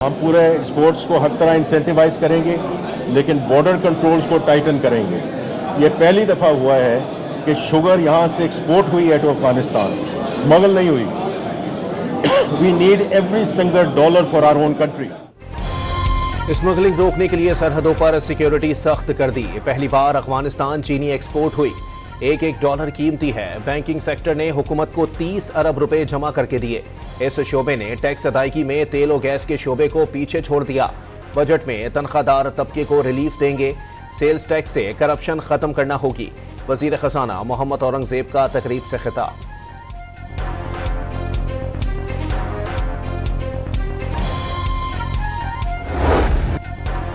हम पूरे एक्सपोर्ट्स को हर तरह इंसेंटिवाइज करेंगे, लेकिन बॉर्डर कंट्रोल्स को टाइटन करेंगे। ये पहली दफ़ा हुआ है कि शुगर यहाँ से एक्सपोर्ट हुई है टू अफगानिस्तान, स्मगल नहीं हुई। We need every single dollar for our own country. Smuggling रोकने के लिए सरहदों पर सिक्योरिटी सख्त कर दी। पहली बार अफगानिस्तान चीनी एक्सपोर्ट हुई। एक एक डॉलर कीमती है। बैंकिंग सेक्टर ने हुकूमत को 30 अरब रुपए जमा करके दिए। इस शोबे ने टैक्स अदायगी में तेल और गैस के शोबे को पीछे छोड़ दिया। बजट में तनख्वाहदार तबके को रिलीफ देंगे। सेल्स टैक्स से करप्शन खत्म करना होगी। वजीर खजाना मोहम्मद औरंगजेब का तकरीब से खिताब।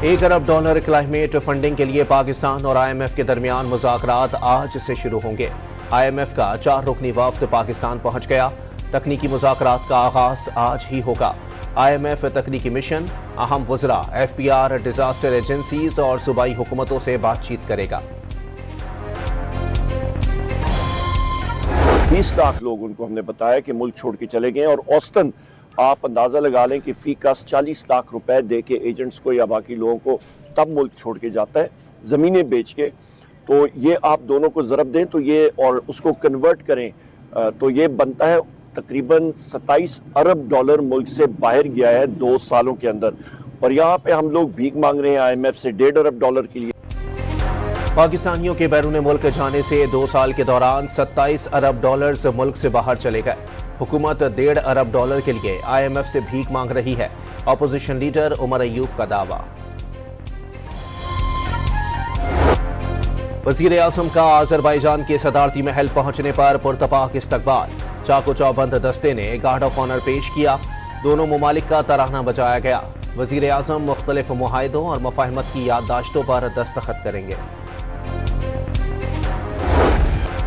$1 अरब क्लाइमेट फंडिंग के लिए पाकिस्तान और IMF के दरमियान मुज़ाकरात आज से शुरू होंगे। IMF का 4 रुकनी वफ्द पाकिस्तान पहुंच गया। तकनीकी मुज़ाकरात का आगाज आज ही होगा। IMF तकनीकी मिशन, अहम वज़रा, FPR, डिजास्टर एजेंसीज और सूबाई हुकूमतों से बातचीत करेगा। 20 लाख लोग उनको हमने बताया कि मुल्क छोड़ के चले गए, और औसतन आप अंदाजा लगा लें कि फी कस 40 लाख रुपए दे के एजेंट्स को या बाकी लोगों को तब मुल्क छोड़ के जाता है, ज़मीनें बेच के। तो ये आप दोनों को ज़रब दें तो ये और उसको कन्वर्ट करें तो ये बनता है तकरीबन 27 अरब डॉलर मुल्क से बाहर गया है 2 सालों के अंदर। और यहाँ पे हम लोग भीख मांग रहे हैं IMF से $1.5 अरब के लिए। पाकिस्तानियों के बैरून मुल्क जाने से 2 साल के दौरान 27 अरब डॉलर मुल्क से बाहर चले गए। हुकूमत $1.5 अरब के लिए IMF से भीख मांग रही है। अपोजिशन लीडर उमर अयूब का दावा। वजीर आज़म का अजरबैजान के सदारती महल पहुंचने पर पुरतपाक इस्तकबाल। चाको चौबंद दस्ते ने गार्ड ऑफ ऑनर पेश किया। दोनों ममालिक का तराना बजाया गया। वजीर आज़म मुख्तलिफ मुआहिदों और मफाहमत की याददाश्तों पर दस्तखत करेंगे।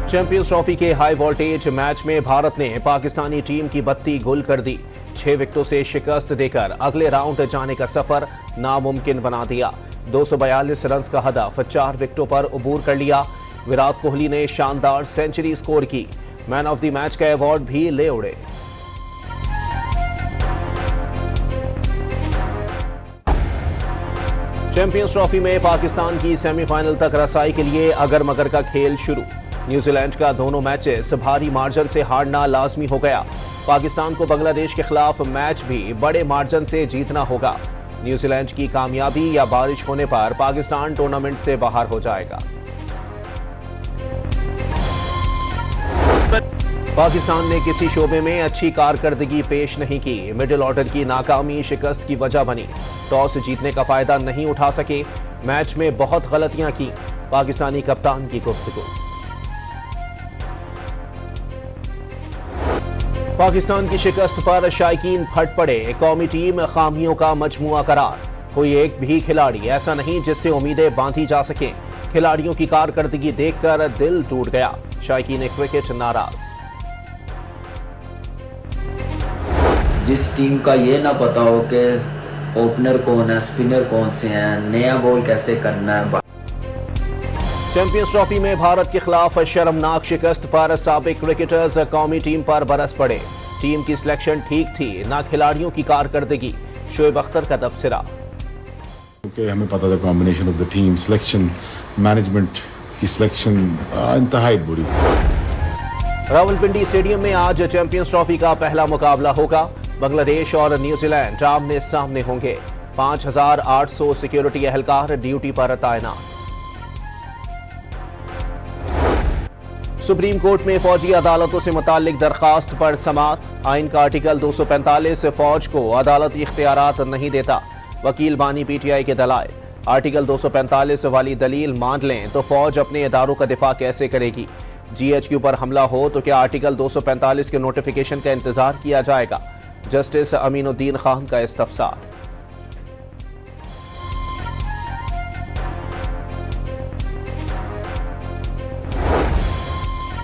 चैंपियंस ट्रॉफी के हाई वोल्टेज मैच में भारत ने पाकिस्तानी टीम की बत्ती गुल कर दी। 6 विकेटों से शिकस्त देकर अगले राउंड जाने का सफर नामुमकिन बना दिया। 242 रन का हदफ 4 विकेटों पर अबूर कर लिया। विराट कोहली ने शानदार सेंचुरी स्कोर की। मैन ऑफ द मैच का अवार्ड भी ले उड़े। चैंपियंस ट्रॉफी में पाकिस्तान की सेमीफाइनल तक रसाई के लिए अगर मगर का खेल शुरू। न्यूजीलैंड का दोनों मैचेस भारी मार्जिन से हारना लाजमी हो गया। पाकिस्तान को बांग्लादेश के खिलाफ मैच भी बड़े मार्जिन से जीतना होगा। न्यूजीलैंड की कामयाबी या बारिश होने पर पाकिस्तान टूर्नामेंट से बाहर हो जाएगा। पाकिस्तान ने किसी शोबे में अच्छी कारकर्दगी पेश नहीं की। मिडिल ऑर्डर की नाकामी शिकस्त की वजह बनी। टॉस जीतने का फायदा नहीं उठा सके। मैच में बहुत गलतियां की। पाकिस्तानी कप्तान की गुफ्तगू। पाकिस्तान की शिकस्त पर शायकीन फट पड़े। कौमी टीम खामियों का मजमुआ करार। कोई एक भी खिलाड़ी ऐसा नहीं जिससे उम्मीदें बांधी जा सकें। खिलाड़ियों की कारकर्दगी देखकर दिल टूट गया। शायकीन क्रिकेट नाराज। जिस टीम का ये ना पता हो कि ओपनर कौन है, स्पिनर कौन से हैं, नया बॉल कैसे करना है। चैंपियंस ट्रॉफी में भारत के खिलाफ शर्मनाक शिकस्त पर साबिक क्रिकेटर्स कौमी टीम पर बरस पड़े। टीम की सिलेक्शन ठीक थी, ना खिलाड़ियों की कारकर्दगी। शोएब अख्तर का तबसरा। हमें पता था combination of the team selection, management की सिलेक्शन इंतहाई बुरी। रावलपिंडी स्टेडियम में आज चैंपियंस ट्रॉफी का पहला मुकाबला होगा। बांग्लादेश और न्यूजीलैंड आमने सामने होंगे। 5800 सिक्योरिटी एहलकार ड्यूटी पर तैनात। सुप्रीम कोर्ट में फौजी अदालतों से मुताल्लिक दरखास्त पर समाअत। आइन का आर्टिकल 245 फौज को अदालती इख्तियारात नहीं देता। वकील बानी PTI के दलाइल। आर्टिकल 245 वाली दलील मान लें तो फौज अपने इदारों का दिफा कैसे करेगी। GHQ पर हमला हो तो क्या आर्टिकल 245 के नोटिफिकेशन का इंतजार किया जाएगा। जस्टिस अमीनुद्दीन खान का इस्तफसार।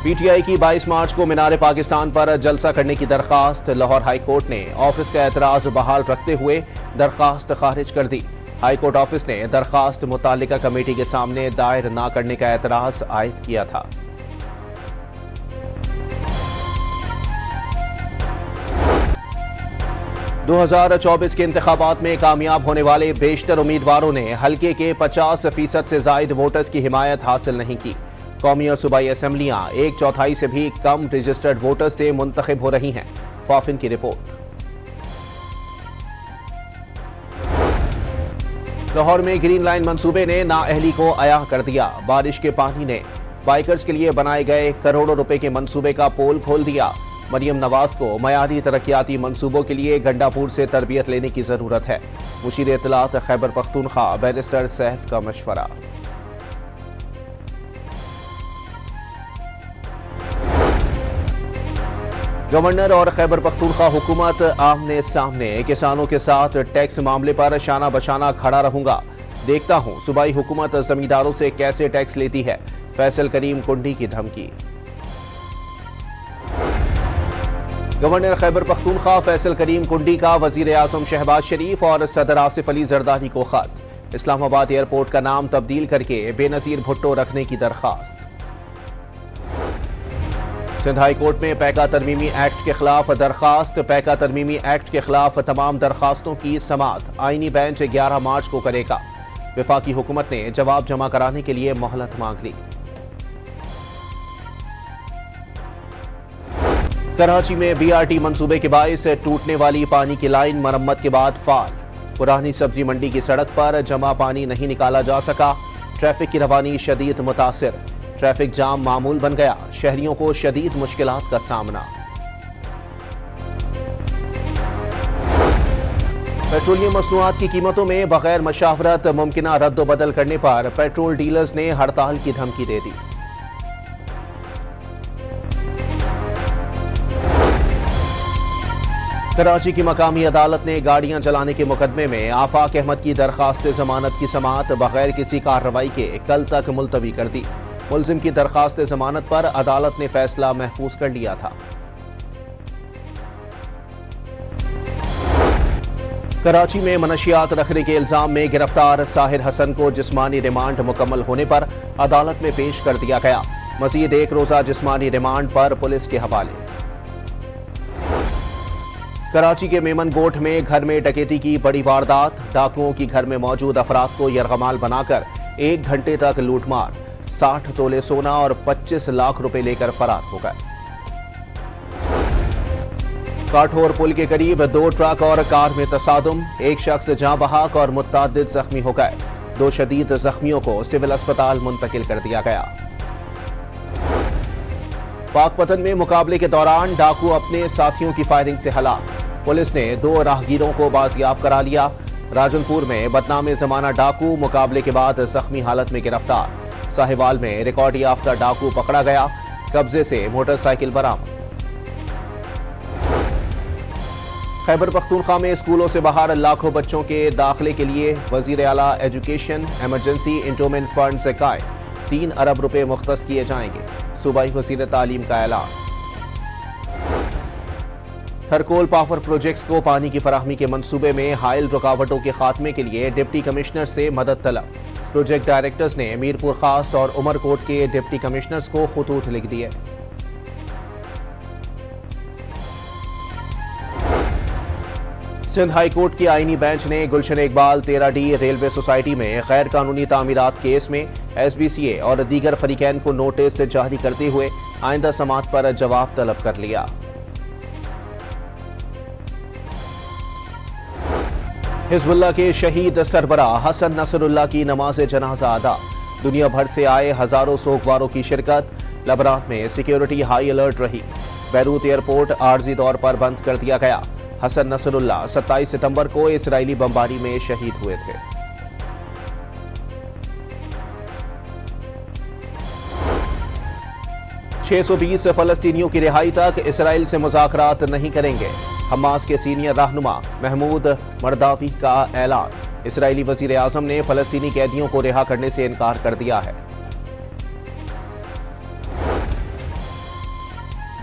PTI की 22 मार्च को मीनार पाकिस्तान पर जलसा करने की दरखास्त। लाहौर हाई कोर्ट ने ऑफिस का एतराज बहाल रखते हुए दरखास्त खारिज कर दी। हाई कोर्ट ऑफिस ने दरखास्त मुतालिका कमेटी के सामने दायर न करने का एतराज आयद किया था। 2024 के इंतखाबात में कामयाब होने वाले बेशतर उम्मीदवारों ने हल्के के 50% से जायद वोटर्स की हिमायत हासिल नहीं की। कौमी और सूबाई असम्बलियां 1/4 से भी कम रजिस्टर्ड वोटर्स से मुंतखब हो रही हैं। फाफिन की रिपोर्ट। लाहौर में ग्रीन लाइन मंसूबे ने नाअहली को अयाह कर दिया। बारिश के पानी ने बाइकर्स के लिए बनाए गए करोड़ों रुपए के मंसूबे का पोल खोल दिया। मरियम नवाज को मयारी तरक्याती मंसूबों के लिए गंडापुर से तरबियत लेने की जरूरत है। मुशीर इत्तलात खैबर पख्तूनख्वा बैरिस्टर सैफ का मशवरा। गवर्नर और खैबर पख्तूनख्वा हुकूमत आमने सामने। किसानों के साथ टैक्स मामले पर शाना बशाना खड़ा रहूंगा। देखता हूं सूबाई हुकूमत जमींदारों से कैसे टैक्स लेती है। फैसल करीम कुंडी की धमकी। गवर्नर खैबर पख्तूनख्वा फैसल करीम कुंडी का वजीर आजम शहबाज शरीफ और सदर आसिफ अली जरदारी को खत। इस्लामाबाद एयरपोर्ट का नाम तब्दील करके बेनजीर भुट्टो रखने की दरखास्त। सिंध हाई कोर्ट में पैका तरमीमी एक्ट के खिलाफ दरखास्त। पैका तरमीमी एक्ट के खिलाफ तमाम दरखास्तों की समाअत आईनी बेंच 11 मार्च को करेगा। वफाकी हुकूमत ने जवाब जमा कराने के लिए मोहलत मांग ली। कराची में BRT मंसूबे के बाइस टूटने वाली पानी की लाइन मरम्मत के बाद फाल। पुरानी सब्जी मंडी की सड़क पर जमा पानी नहीं निकाला जा सका। ट्रैफिक की रवानी शदीद मुतासिर। ट्रैफिक जाम मामूल बन गया। शहरियों को शदीद मुश्किलात का सामना। पेट्रोलियम मसनूआत की कीमतों में बगैर मशावरत मुमकिना रद्द बदल करने पर पेट्रोल डीलर्स ने हड़ताल की धमकी दे दी। कराची की मकामी अदालत ने गाड़ियां चलाने के मुकदमे में आफाक अहमद की दरखास्त जमानत की समाअत बगैर किसी कार्रवाई के कल तक मुलतवी कर दी। मुलजिम की दरखास्त जमानत पर अदालत ने फैसला महफूज कर लिया था। कराची में मनशियात रखने के इल्जाम में गिरफ्तार साहिर हसन को जिस्मानी रिमांड मुकम्मल होने पर अदालत में पेश कर दिया गया। मजीद 1 रोजा जिस्मानी रिमांड पर पुलिस के हवाले। कराची के मेमन गोठ में घर में डकैती की बड़ी वारदात। डाकुओं की घर में मौजूद अफराद को यरगमाल बनाकर 1 घंटे तक लूटमार। 60 तोले सोना और 25 लाख रुपए लेकर फरार हो गए। काठोर पुल के करीब 2 ट्रक और कार में तसादुम। एक शख्स जाँ बहक और मुतअद्दिद जख्मी हो गए। 2 शदीद जख्मियों को सिविल अस्पताल मुंतकिल कर दिया गया। पाकपतन में मुकाबले के दौरान डाकू अपने साथियों की फायरिंग से हलाक। पुलिस ने 2 राहगीरों को बाजियाब करा लिया। राजनपुर में बदनाम जमाना डाकू मुकाबले के बाद जख्मी हालत में गिरफ्तार। साहिवाल में रिकॉर्ड याफ्ता डाकू पकड़ा गया। कब्जे से मोटरसाइकिल बरामद। खैबर पख्तूनख्वा में स्कूलों से बाहर लाखों बच्चों के दाखिले के लिए वजीर आला एजुकेशन इमरजेंसी इंटोमेंट फंड से कायम 3 अरब रुपए मुख्तस किए जाएंगे। सूबाई वजीर तालीम का ऐलान। थरकोल पावर प्रोजेक्ट्स को पानी की फराहमी के मंसूबे में हाइल रुकावटों के खात्मे के लिए डिप्टी कमिश्नर से मदद तलब। प्रोजेक्ट डायरेक्टर्स ने मीरपुर खास और उमरकोट के डिप्टी कमिश्नर्स को खुतूत लिख दिए। सिंध हाई कोर्ट की आईनी बेंच ने गुलशन इकबाल 13D रेलवे सोसाइटी में गैर कानूनी तामीरात केस में SBCA और दीगर फरीकैन को नोटिस जारी करते हुए आइंदा समाअत पर जवाब तलब कर लिया। हिजबुल्लाह के शहीद सरबरा हसन नसरुल्लाह की नमाज जनाजा अदा। दुनिया भर से आए हजारों सोगवारों की शिरकत। लबनान में सिक्योरिटी हाई अलर्ट रही। बैरूत एयरपोर्ट आर्जी तौर पर बंद कर दिया गया। हसन नसरुल्लाह 27 सितंबर को इसराइली बमबारी में शहीद हुए थे। $620 फलस्तीनियों की रिहाई तक इसराइल से मुज़ाकरात नहीं करेंगे। हमास के सीनियर रहनुमा महमूद मरदावी का ऐलान। इसराइली वजीर आजम ने फलस्तीनी कैदियों को रिहा करने से इनकार कर दिया है।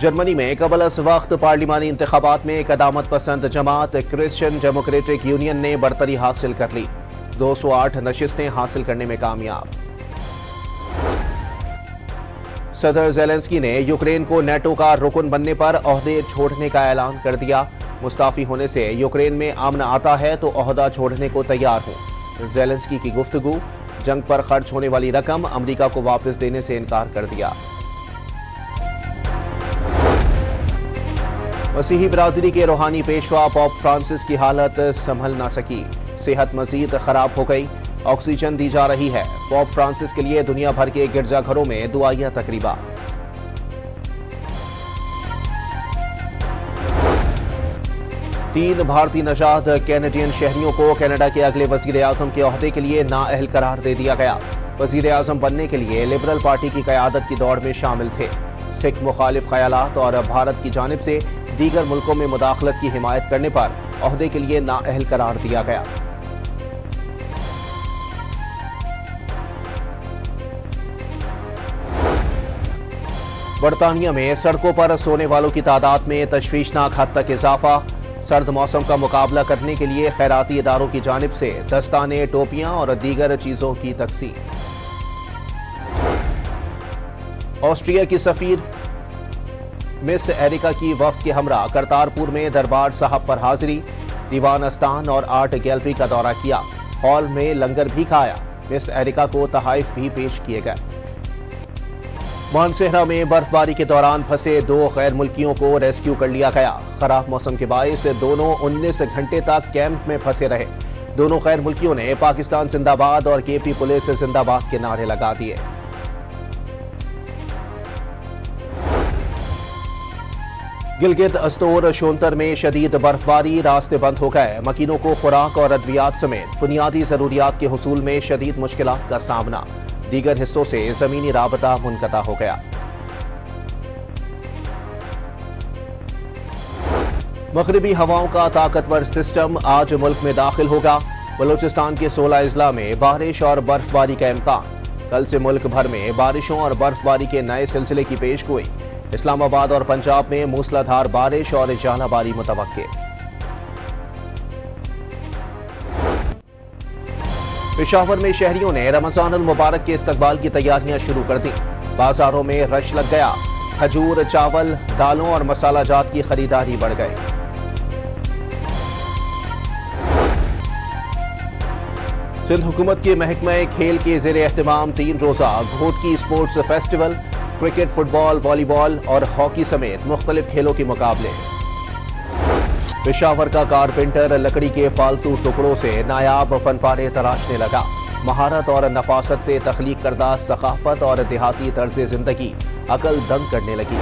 जर्मनी में कबल अस वक्त पार्लिमानी इंतखाबात में कदामत पसंद जमात क्रिश्चियन डेमोक्रेटिक यूनियन ने बरतरी हासिल कर ली। 208 नशिस्तें हासिल करने में कामयाब। सदर ज़ेलेंस्की ने यूक्रेन को नेटो का रुकन बनने पर ओहदे छोड़ने का ऐलान कर दिया। मुस्ताफी होने से यूक्रेन में अमन आता है तो ओहदा छोड़ने को तैयार हूं। ज़ेलेंस्की की गुफ्तगू, जंग पर खर्च होने वाली रकम अमेरिका को वापस देने से इनकार कर दिया। मसीही बिरादरी के रूहानी पेशवा पोप फ्रांसिस की हालत संभल ना सकी, सेहत मजीद खराब हो गई, ऑक्सीजन दी जा रही है। पोप फ्रांसिस के लिए दुनिया भर के गिरजाघरों में दुआया तकरीबा। तीन भारतीय नजात कैनेडियन शहरियों को कनाडा के अगले वजीर आजम के ओहदे के लिए नाअहल करार दे दिया गया। वजीर आजम बनने के लिए लिबरल पार्टी की क़यादत की दौड़ में शामिल थे। सिख मुखालिफ ख्यालात और भारत की जानिब से दीगर मुल्कों में मुदाखलत की हिमायत करने पर ओहदे के लिए नाअहल करार दिया गया। बरतानिया में सड़कों पर सोने वालों की तादाद में तशवीशनाक हद तक इजाफा। सर्द मौसम का मुकाबला करने के लिए खैराती इदारों की जानिब से दस्ताने, टोपियां और दीगर चीजों की तकसीम। ऑस्ट्रिया की सफीर मिस एरिका की वफ्द के हमरा करतारपुर में दरबार साहब पर हाजिरी, दीवान अस्तान और आर्ट गैलरी का दौरा किया। हॉल में लंगर भी खाया। मिस एरिका को तहाइफ भी पेश किए गए। मानसेहरा में बर्फबारी के दौरान फंसे 2 गैर मुल्कियों को रेस्क्यू कर लिया गया। खराब मौसम के बायस दोनों 19 घंटे तक कैंप में फंसे रहे। दोनों गैर मुल्कियों ने पाकिस्तान जिंदाबाद और केपी पुलिस जिंदाबाद के नारे लगा दिए। गिलगित अस्तोर शोंतर में शदीद बर्फबारी, रास्ते बंद हो गए। मकीनों को खुराक और अद्वियात समेत बुनियादी जरूरियात के हुसूल में शदीद मुश्किलात का सामना। दीगर हिस्सों से जमीनी राबता मुनक़ता हो गया। मगरिबी हवाओं का ताकतवर सिस्टम आज मुल्क में दाखिल होगा। बलूचिस्तान के 16 अजला में बारिश और बर्फबारी का इम्कान। कल से मुल्क भर में बारिशों और बर्फबारी के नए सिलसिले की पेशगोई। इस्लामाबाद और पंजाब में मूसलाधार बारिश और जानाबारी मुतवक्के। पेशावर में शहरियों ने रमजान अल मुबारक के इस्तकबाल की तैयारियां शुरू कर दी। बाजारों में रश लग गया। खजूर, चावल, दालों और मसाला जात की खरीदारी बढ़ गई। सिंध हुकूमत के महकमा खेल के ज़ेर एहतमाम 3 रोज़ा Ghotki sports festival, cricket, football, volleyball और हॉकी समेत मुख्तलिफ खेलों के मुकाबले। पेशावर का कारपेंटर लकड़ी के फालतू टुकड़ों से नायाब फनपारे तराशने लगा। महारत और नफासत से तख्लीक करदा सकाफत और देहाती तर्ज जिंदगी अकल दंग करने लगी।